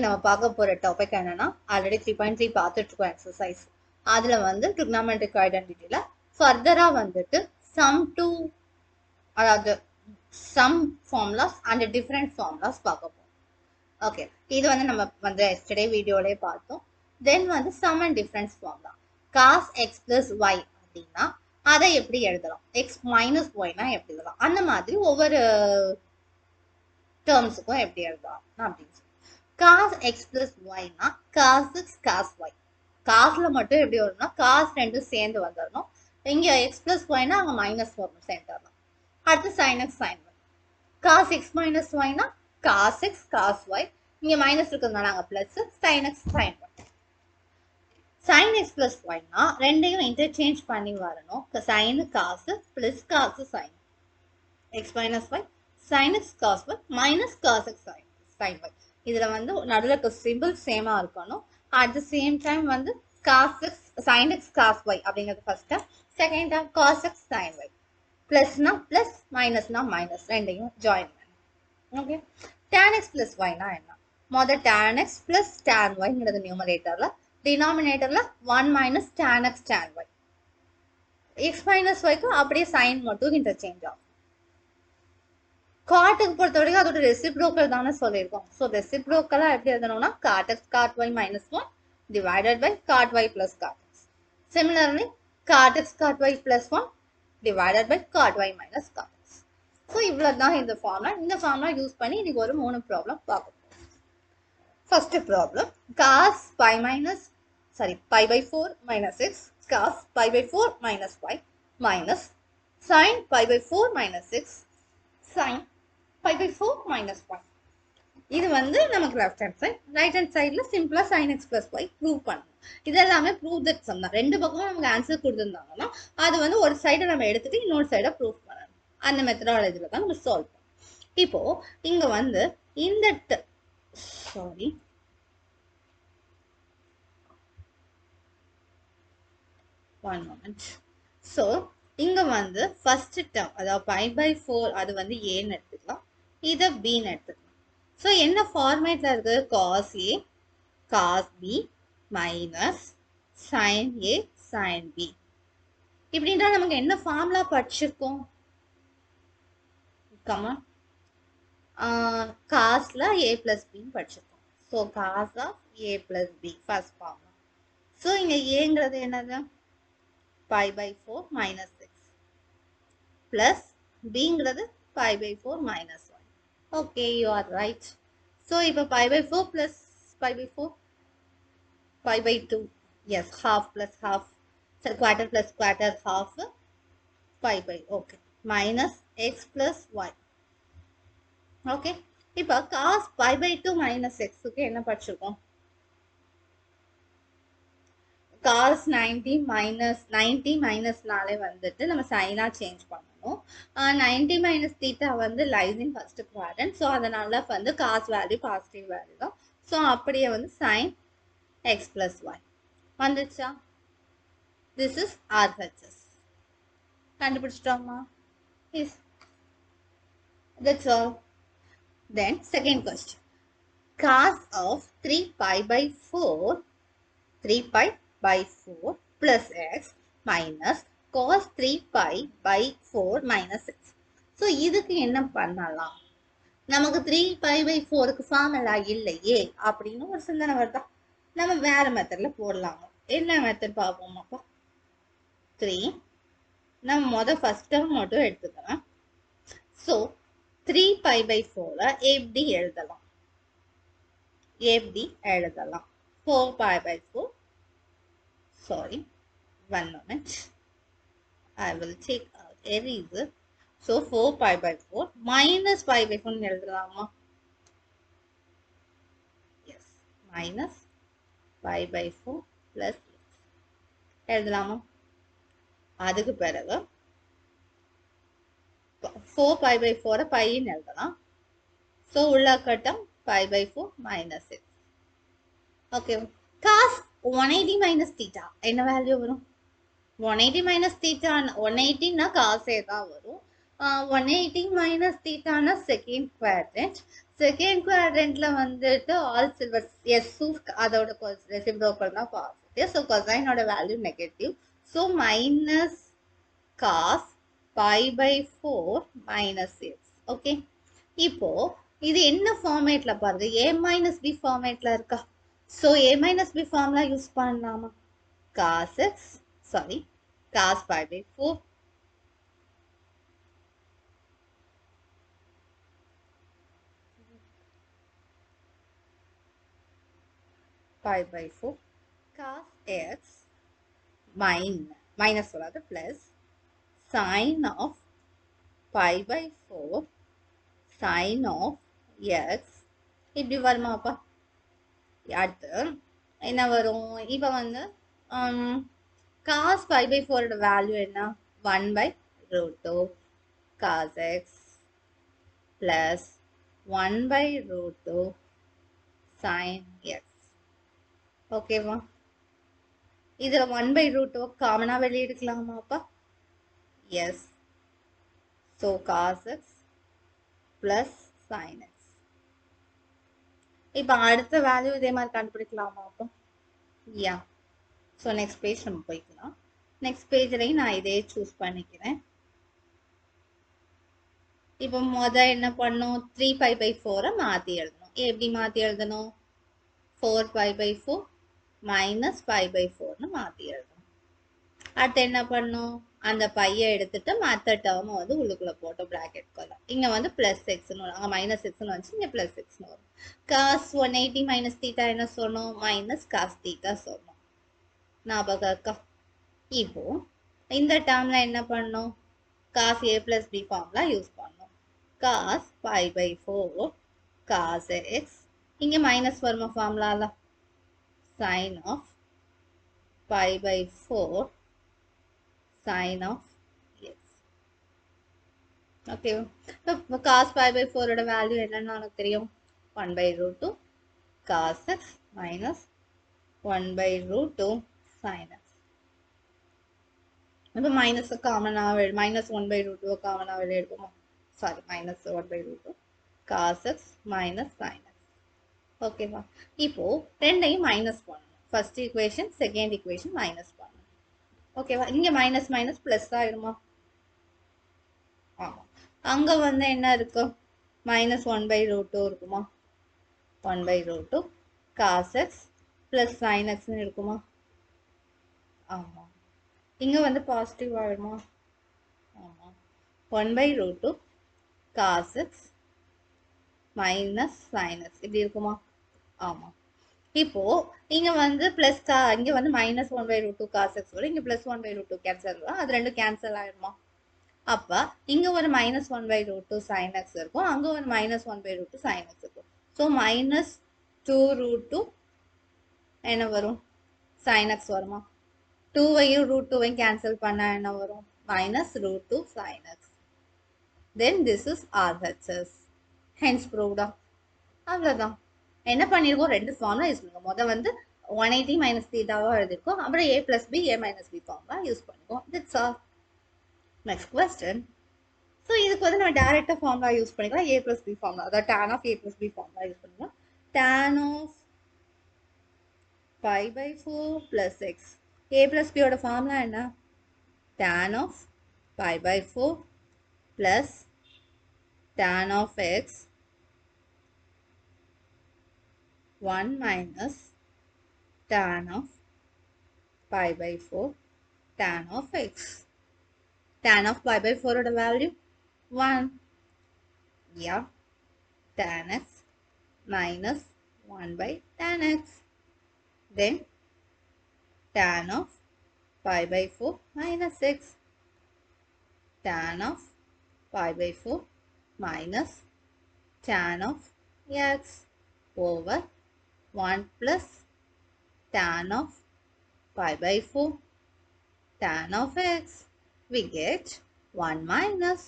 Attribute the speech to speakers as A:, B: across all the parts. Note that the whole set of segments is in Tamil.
A: இன்னைக்கு நம்ம பார்க்க போற டாபிக் என்னன்னா ஆல்ரெடி 3.3 பார்த்துட்டு இருக்கோம் எக்ஸசைஸ். அதுல வந்து ட்ரிக்னாமெட்ரிக் ஐடென்டிட்டியில ஃபர்தரா வந்துட்டு சம் டு அதாவது sum formulas and different formulas பார்க்க போறோம். ஓகே, இது வந்து நம்ம வந்து எஸ்டர்டே வீடியோலயே பார்த்தோம். தென் வந்து sum and difference formula cos x plus y அப்படின்னா அதை எப்படி எழுதலாம், எக்ஸ் மைனஸ் ஒய்னா எப்படி எழுதலாம், அந்த மாதிரி ஒவ்வொரு டேர்ம்ஸுக்கும் எப்படி எழுதலாம் அப்படின்னு சொல்லி cos x plus y னா cos x cos y. காஸ்ல மட்டும் எப்படி வரும்னா காஸ் ரெண்டும் சேர்ந்து வந்துடணும். இங்க x plus y னா அங்க மைனஸ் வரணும் சென்டர்ல. அடுத்து sin x sin y. cos x minus y னா cos x cos y. இங்க மைனஸ் இருக்கிறதுனால அங்க plus sin x sin y. sin x plus y னா ரெண்டையும் இன்டர்சேஞ்ச் பண்ணி வரணும். sin cos plus cos sin. x minus y sin x cos y minus cos x sin y. இதுல வந்து நடுவுல இருக்க சிம்பிள் சேமா இருக்கணும். அட் தி சேம் டைம் வந்து cos x sin x cos y அப்படிங்கிறது first time, second time cos x sin y. பிளஸ்னா பிளஸ் மைனஸ்னா மைனஸ், ரெண்டையும் ஜாயின் பண்ணணும். Okay, tan x plus y னா என்ன? முதல் tan x plus tan y ங்கிறது நியூமரேட்டர்ல, டினாமினேட்டர்ல 1 minus tan x tan y. x minus y க்கு அப்படியே சைன் மட்டும் இன்டர்சேஞ்ச் ஆகும். காட்டுக்கு பொறுத்த வரைக்கும் அதோட ரெசிப்ரோக்கல் தானே சொல்லியிருக்கோம். ஸோ ரெசிப்ரோக்கலா எப்படி எழுதணும்னா cot x cot y minus 1 divided by cot y plus cot x. Similarly, cot x cot y plus 1 divided by cot y minus cot x. So இவ்வளவுதான் இந்த ஃபார்முலா. இந்த ஃபார்முலா யூஸ் பண்ணி இன்னைக்கு ஒரு 3 ப்ராப்ளம் பார்க்க போறோம். First problem cos pi by 4 minus x cos pi by 4 minus y minus sin pi by 4 minus x sin pi by 4 minus 1. இது வந்து நமக்கு left hand side. Right hand சைடில் சிம்பிளா sin x plus y prove பண்ணணும். இது எல்லாமே ப்ரூவ் தட் சம் தான். ரெண்டு பக்கமும் நமக்கு ஆன்சர் கொடுத்துருந்தாங்கன்னா அது வந்து ஒரு சைடை நம்ம எடுத்துட்டு இன்னொரு சைடை ப்ரூவ் பண்ணணும். அந்த மெத்தடாலஜில தான் நம்ம சால்வ் பண்ணணும். இப்போ இங்க வந்து இந்த one moment. ஸோ இங்க வந்து ஃபர்ஸ்ட் டேர்ம் அதாவது பை பை 4 அது வந்து ஏன்னு எடுத்துக்கலாம், இதை பின்னு எடுத்துக்கலாம். ஸோ என்ன ஃபார்மேட்ல இருக்கு? cos a cos b minus sin a sin b. இப்படின்றா நமக்கு என்ன ஃபார்முலா படிச்சிருக்கோம்? காஸ்ல a பிளஸ் b படிச்சிருக்கோம். So cos of a plus b first formula. So இங்க ஏங்கிறது என்னது? pi by 4 minus 6 plus bங்கிறது pi by 4 minus 1. Okay, you are right. So இப்போ pi by 4 plus pi by 4 pi by 2, yes, half plus half, so quarter plus quarter half pi by, okay, minus x plus y. Okay, இப்போ cos pi by 2 minus x க்கு என்ன படிச்சிருக்கோம்? cos 90 minus நாளே வந்துட்டு நம்ம சைனா சேஞ்ச் பண்ணணும். 90 minus theta வந்து lies in first quadrant. So அதனால வந்து cos வேல்யூ பாசிட்டிவ் வேல்யூ தான். ஸோ அப்படியே வந்து sin x plus y வந்துச்சா? This is RHS. கண்டுபிடிச்சிட்டோமா? Yes, that's all. Then second question, cos of 3 pi by 4 3 pi by 4 plus x minus cos 3 pi by 4 minus x. So இதுக்கு என்ன பண்ணலாம்? நமக்கு 3 pi by 4க்கு ஃபார்முலா இல்லையே அப்படின்னு ஒரு சிந்தனை வருதா? நம்ம வேற மெத்தட்ல போடலாம். என்ன மெத்தட் பார்ப்போமாப்பா? 3 நம்ம ஃபர்ஸ்ட் டேர்ம் மட்டும் எடுத்துக்கலாம். ஸோ 3 pi by 4 எப்படி எழுதலாம்? 4 pi by 4, sorry, 1 moment, I will take out eraser. So 4 pi by 4 minus pi by 4 எழுதலாமா? Yes, minus pi by 4 plus எழுதலாமா? அதுக்கு பிறகு 4 pi by 4 pi ன்னு எழுதலாம். ஸோ உள்ள கட்டம் pi by 4 minus 6. Okay, cos 180 minus theta என்ன வேல்யூ வரும்? 180 minus theta 180 னா cos A தான் வரும். 180 minus theta னா செகண்ட் குவாட்ரண்ட். செகண்ட் குவாட்ரண்ட்ல வந்துட்டு ஆல் சில்வர் எஸ் அதோட ரெசிப்ரோக்கல் தான் பாசிட்டிவ். ஸோ கொசைனோட value negative. So minus cos pi by 4 minus x. Okay, இப்போ இது என்ன ஃபார்மேட்ல பாருங்க, a மைனஸ் பி ஃபார்மேட்ல இருக்கா? So a minus B formula use பண்ணலாமா? Cos x sorry cos pi by 4 pi by 4 cos x minus சொல்லாது plus sin of pi by 4 sin of x இப்படி வருமாப்பா. அடுத்து என்ன வரும்? இப்போ வந்து cos pi by 4 ஓட வேல்யூ என்ன? 1 by root 2 cos x plus 1 by root 2 sin x. ஓகேவா? இதுல 1 by root 2 காமனா வெளியே எடுக்கலாமாப்பா? Yes. So cos x plus sin x. இப்போ அடுத்த வேல்யூ இதே மாதிரி கண்டுபிடிக்கலாமா அப்போ? யா. ஸோ நெக்ஸ்ட் பேஜ் நம்ம போய்க்கலாம். நெக்ஸ்ட் பேஜ்லையும் நான் இதே சூஸ் பண்ணிக்கிறேன். இப்போ என்ன பண்ணும்? 3 pi by 4 மாற்றி எழுதணும். எப்படி மாற்றி எழுதணும்? 4 pi by 4 minus pi by 4 மாற்றி எழுதணும். அடுத்து என்ன பண்ணும்? அந்த பையை எடுத்துட்டு மற்ற டேர்மை வந்து உள்ளுக்குள்ள போட்டு பிராக்கெட் கொள்ளலாம். இங்க வந்து பிளஸ் எக்ஸ்னு வரும், அங்கே மைனஸ் எக்ஸ்னு வந்துச்சு, இங்கே பிளஸ் எக்ஸ்னு வரும். காஸ் 180 மைனஸ் தீட்டா என்ன சொன்னோம்? மைனஸ் காஸ் தீட்டா சொன்னோம். ஞாபகம் இருக்கா? இப்போ இந்த டேர்ம்ல என்ன பண்ணோம்? Cos A plus B formula use பண்ணோம். Cos pi by 4 cos x, இங்கே மைனஸ் வருமா ஃபார்முலால? Sine of pi by 4 sin of x. Okay, so cos pi by 4 ஓட வேல்யூ என்னன்னு எனக்கு தெரியும்? 1 by root 2 cos x minus 1 by root 2 sin x. இப்போ மைனஸ் காமனா மைனஸ் 1 by root 2 காமனா வெளியே எடுப்போமா? Sorry, minus 1 by root 2 cos x minus sin x. ஓகேவா? இப்போ ரெண்டையும் மைனஸ் பண்ணணும். First equation second equation minus பண்ணணும். ஓகேவா? இங்க மைனஸ் மைனஸ் பிளஸ் ஆயிடுமா? ஆமா. அங்க வந்து என்ன இருக்கு? மைனஸ் 1 by root 2 இருக்குமா? 1 by root 2 cos x plus sin x இருக்குமா? ஆமா. இங்க வந்து பாசிட்டிவ் ஆயிடுமா? ஆமா. 1 by root 2 cos x minus sin x இப்படி இருக்குமா? ஆமா. இப்போ இங்க வந்து பிளஸ் இங்க வந்து minus 1 by root 2 cos x வரும், இங்க பிளஸ் 1 by root 2 கேன்சல் வரும், அது ரெண்டும் கேன்சல் ஆயிடுமா? அப்ப இங்க ஒரு minus 1 by root 2 sin x இருக்கும், அங்க ஒரு minus 1 by root 2 sin x இருக்கும். ஸோ மைனஸ் 2 root 2 என்ன வரும்? sin x வருமா? 2வையும் root 2வையும் கேன்சல் பண்ணா என்ன வரும்? Minus root 2 sin x. Then this is RHS. Hence proved. அவ்வளவுதான். என்ன பண்ணிருக்கோம்? ரெண்டு ஃபார்முலா யூஸ் பண்ணுங்க. முதல் வந்து 180 மைனஸ் தீட்டாவா எழுதிருக்கோம், அப்புறம் a plus B a minus B formula use பண்ணிக்கோம். That's all. Next question. So இதுக்கு வந்து நம்ம டைரக்டா ஃபார்முலா யூஸ் பண்ணிக்கலாம். a பிளஸ் பி ஃபார்முலா, அதாவது tan of a plus B formula use பண்ணிக்கலாம். tan of pi by 4 plus x. a plus b ஓட ஃபார்முலா என்ன? tan of pi by 4 plus tan of x 1 minus tan of pi by 4 tan of x. Tan of pi by 4 oda value 1. Yeah. Tan x minus 1 by tan x. Then tan of pi by 4 minus x. Tan of pi by 4 minus tan of x over 1 plus tan of pi by 4 tan of x. We get 1 minus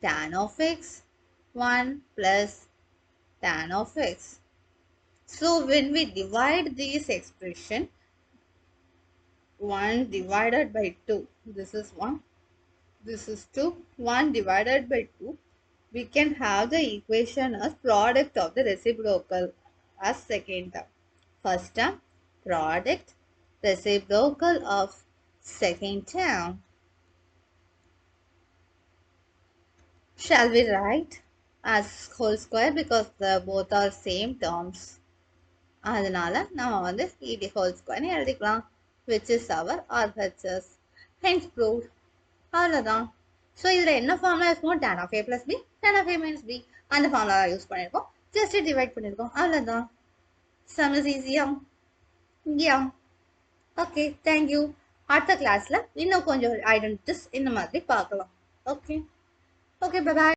A: tan of x, 1 plus tan of x. So when we divide this expression, 1 divided by 2, this is 1, this is 2, 1 divided by 2, we can have the equation as product of the reciprocal as second term. First term, product reciprocal of second term. Shall we write as whole square because the both are same terms. அதனால நம்ம வந்து ed whole square எழுதிக்கலாம், which is our RHS. Hence proved. அவ்வளோதான். ஸோ இதில் என்ன ஃபார்முலா யூஸ் பண்ணுவோம்? tan of a plus b, tan of a minus b. அந்த ஃபார்முலா யூஸ் பண்ணியிருக்கோம். ஜஸ்ட் டிவைட் பண்ணியிருக்கோம், அவ்வளோதான். சம் இஸ் ஈஸியா? யா. Okay, thank you. அடுத்த கிளாஸில் இன்னும் கொஞ்சம் ஐடென்டிட்டிஸ் இந்த மாதிரி பார்க்கலாம். ஓகே ஓகே, பை பாய்.